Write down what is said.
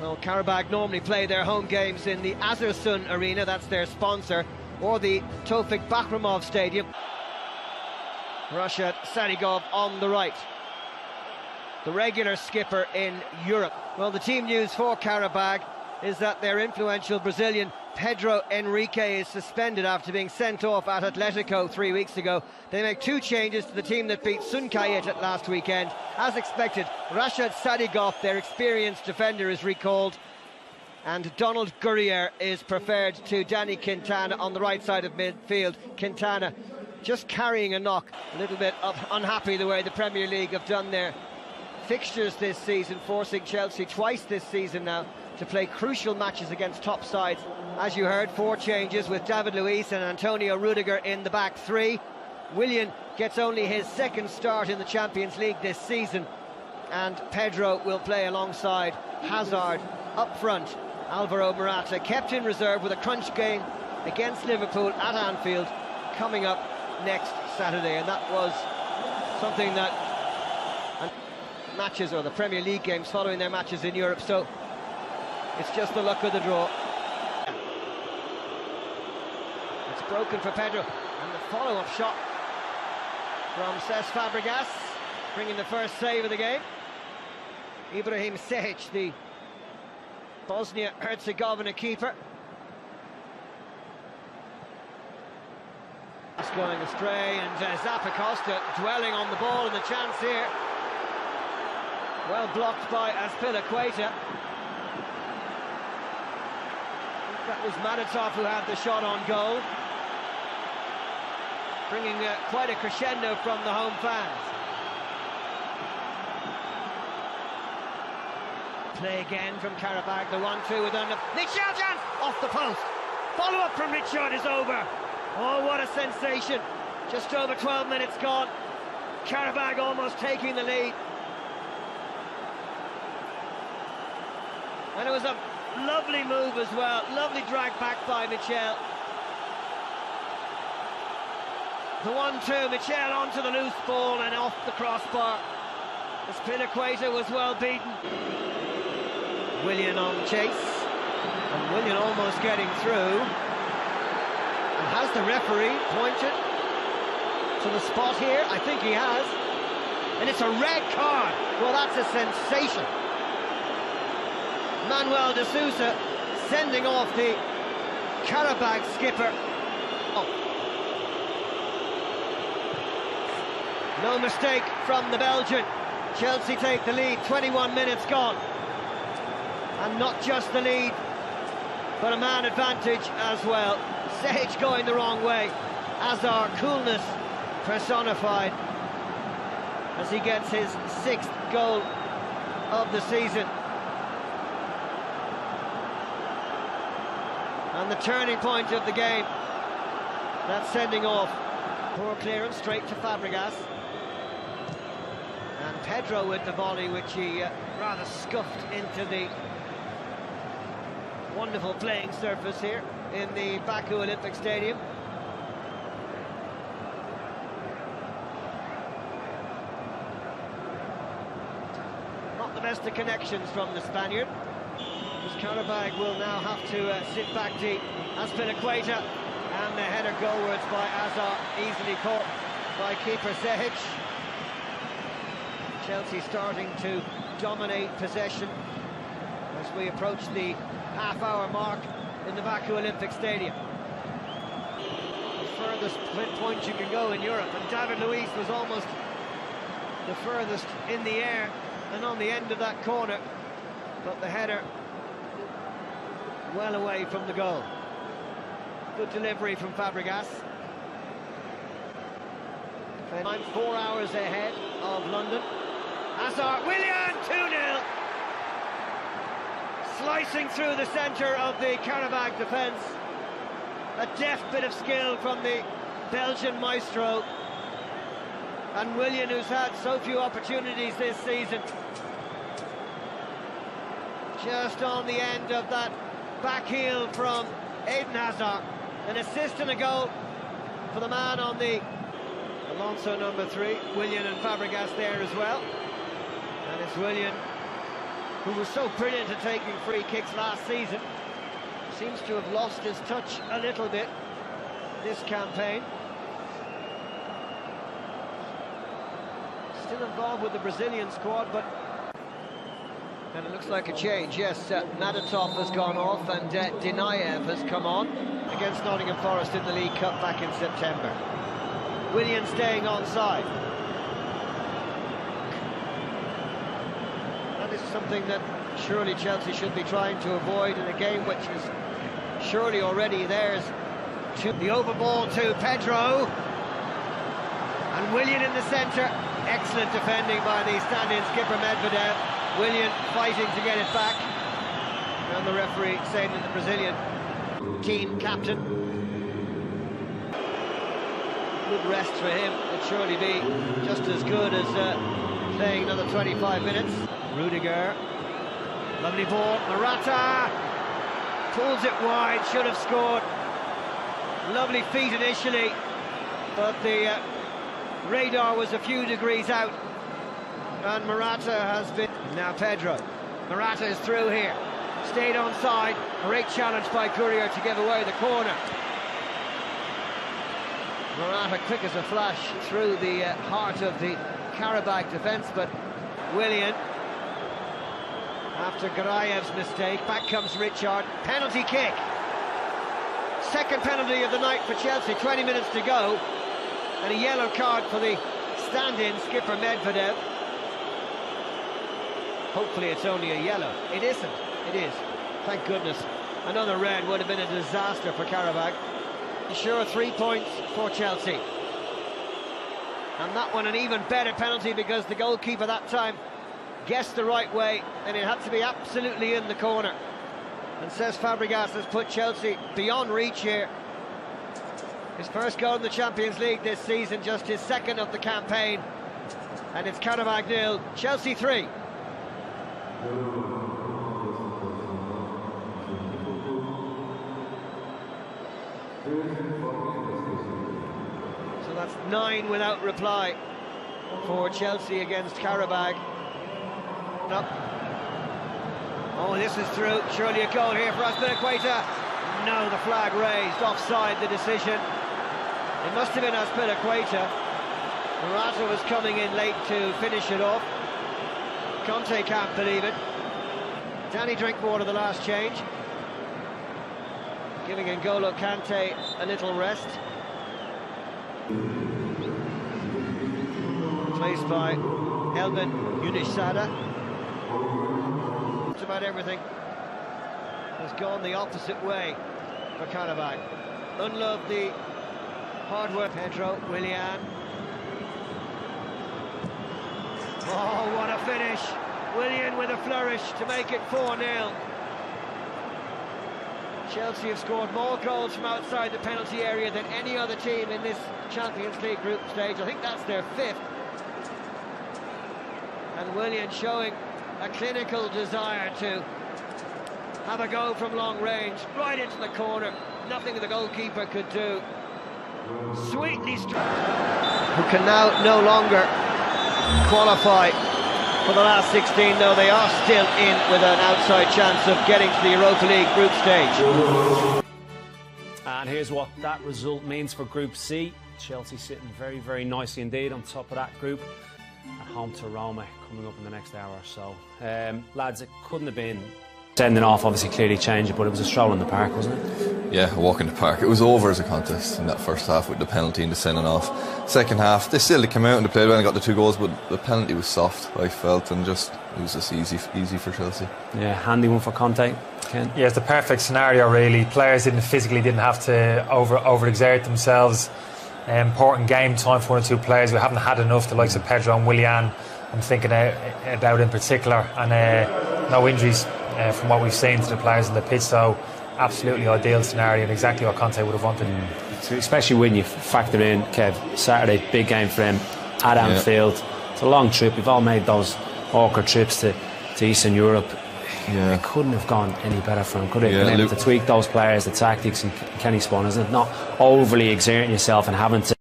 Well, Qarabag normally play their home games in the Azersun Arena, that's their sponsor, or the Tofik Bakramov Stadium. Rashad Sadigov on the right, the regular skipper in Europe. Well, the team news for Qarabag is that their influential Brazilian Pedro Henrique is suspended after being sent off at Atletico 3 weeks ago. They make two changes to the team that beat Sunkayet last weekend. As expected, Rashad Sadigov, their experienced defender, is recalled, and Donald Gurrier is preferred to Danny Quintana on the right side of midfield. Quintana just carrying a knock, a little bit unhappy the way the Premier League have done their fixtures this season, forcing Chelsea twice this season now to play crucial matches against top sides. As you heard, 4 changes with David Luiz and Antonio Rudiger in the back 3. Willian gets only his second start in the Champions League this season, and Pedro will play alongside Hazard up front. Alvaro Morata kept in reserve with a crunch game against Liverpool at Anfield coming up next Saturday, and that was something that matches, or the Premier League games following their matches in Europe, so it's just the luck of the draw. It's broken for Pedro, and the follow-up shot from Cesc Fabregas, bringing the first save of the game. Ibrahim Sehic, the Bosnia-Herzegovina keeper. It's going astray, and Zappacosta dwelling on the ball, and the chance here. Well blocked by Azpilicueta. That was Madatov who had the shot on goal, bringing quite a crescendo from the home fans. Play again from Qarabag, the 1-2 with Michel chance off the post. Follow-up from Richard is over. Oh, what a sensation. Just over 12 minutes gone. Qarabag almost taking the lead. And it was a lovely move as well, lovely drag back by Michel. The 1-2, Michel onto the loose ball and off the crossbar. Azpilicueta was well beaten. Willian on chase, and Willian almost getting through. And has the referee pointed to the spot here? I think he has. And it's a red card. Well, that's a sensation. Manuel de Sousa sending off the Qarabag skipper. Oh. No mistake from the Belgian. Chelsea take the lead, 21 minutes gone. And not just the lead, but a man advantage as well. Sehic going the wrong way. Azar, coolness personified as he gets his 6th goal of the season. And the turning point of the game, that sending off. Poor clearance straight to Fabregas. And Pedro with the volley, which he rather scuffed into the wonderful playing surface here in the Baku Olympic Stadium. Not the best of connections from the Spaniard. Qarabag will now have to sit back deep. Azpilicueta, and the header goalwards by Azar, easily caught by keeper Sehic. Chelsea starting to dominate possession as we approach the half-hour mark in the Baku Olympic Stadium. The furthest point you can go in Europe, and David Luiz was almost the furthest in the air and on the end of that corner, but the header well away from the goal. Good delivery from Fabregas. I'm 4 hours ahead of London. Hazard, Willian, 2-0. Slicing through the centre of the Qarabag defence. A deft bit of skill from the Belgian maestro. And Willian, who's had so few opportunities this season, just on the end of that back heel from Eden Hazard. An assist and a goal for the man on the Alonso number 3. Willian and Fabregas there as well. And it's Willian who was so brilliant at taking free kicks last season, seems to have lost his touch a little bit this campaign. Still involved with the Brazilian squad, but... And it looks like a change, yes. Madatov has gone off and Dinayev has come on against Nottingham Forest in the League Cup back in September. Willian staying onside. That is something that surely Chelsea should be trying to avoid in a game which is surely already theirs. The over ball to Pedro. And Willian in the centre. Excellent defending by the stand-in skipper Medvedev. Willian fighting to get it back. And the referee saying that the Brazilian team captain. Good rest for him. Would surely be just as good as playing another 25 minutes. Rudiger. Lovely ball. Morata pulls it wide. Should have scored. Lovely feet initially, but the radar was a few degrees out, and Morata has been... Now Pedro. Morata is through here. Stayed onside. Great challenge by Courier to give away the corner. Morata quick as a flash through the heart of the Qarabag defence, but Willian, after Garayev's mistake, back comes Richard. Penalty kick. Second penalty of the night for Chelsea, 20 minutes to go, and a yellow card for the stand-in skipper Medvedev. Hopefully it's only a yellow. It isn't. It is. Thank goodness. Another red would have been a disaster for Qarabag. Sure, 3 points for Chelsea. And that one an even better penalty because the goalkeeper that time guessed the right way, and it had to be absolutely in the corner. And Cesc Fabregas has put Chelsea beyond reach here. His first goal in the Champions League this season, just his second of the campaign. And it's Qarabag 0, Chelsea 3. So that's 9 without reply for Chelsea against Qarabag. Up. Oh, this is through. Surely a goal here for Azpilicueta. No, the flag raised. Offside, the decision. It must have been Azpilicueta. Morata was coming in late to finish it off. Conte can't believe it. Danny Drinkwater, the last change. Giving N'Golo Kante a little rest. Placed by Elvin Yunisada. About everything has gone the opposite way for Qarabag. Unloved the hard work. Pedro, Willian. Oh, what a finish. Willian with a flourish to make it 4-0. Chelsea have scored more goals from outside the penalty area than any other team in this Champions League group stage. I think that's their 5th. And Willian showing a clinical desire to have a go from long range, right into the corner. Nothing the goalkeeper could do. Sweetly struck. Who can now no longer qualify for the last 16, though they are still in with an outside chance of getting to the Europa League group stage. And here's what that result means for Group C. Chelsea sitting very, very nicely indeed on top of that group. At home to Roma coming up in the next hour or so. Lads, it couldn't have been sending off, obviously clearly changed it, but it was a stroll in the park, wasn't it? Yeah, a walk in the park. It was over as a contest in that first half with the penalty and the sending off. Second half, they came out and they played well and got the 2 goals, but the penalty was soft, I felt, and it was just easy for Chelsea. Yeah, handy one for Conte. Ken? Yeah, it's the perfect scenario really. Players didn't have to overexert themselves. Important game time for 1 or 2 players. We haven't had enough, the likes of Pedro and Willian, I'm thinking about in particular, and no injuries from what we've seen to the players in the pitch, so absolutely ideal scenario and exactly what Conte would have wanted. So especially when you factor in, Kev, Saturday, big game for him at Anfield. It's a long trip. We've all made those awkward trips to Eastern Europe. Yeah. It couldn't have gone any better for him, could it? Been able to tweak those players, the tactics, and Kenny Spun, isn't it? Not overly exerting yourself and having to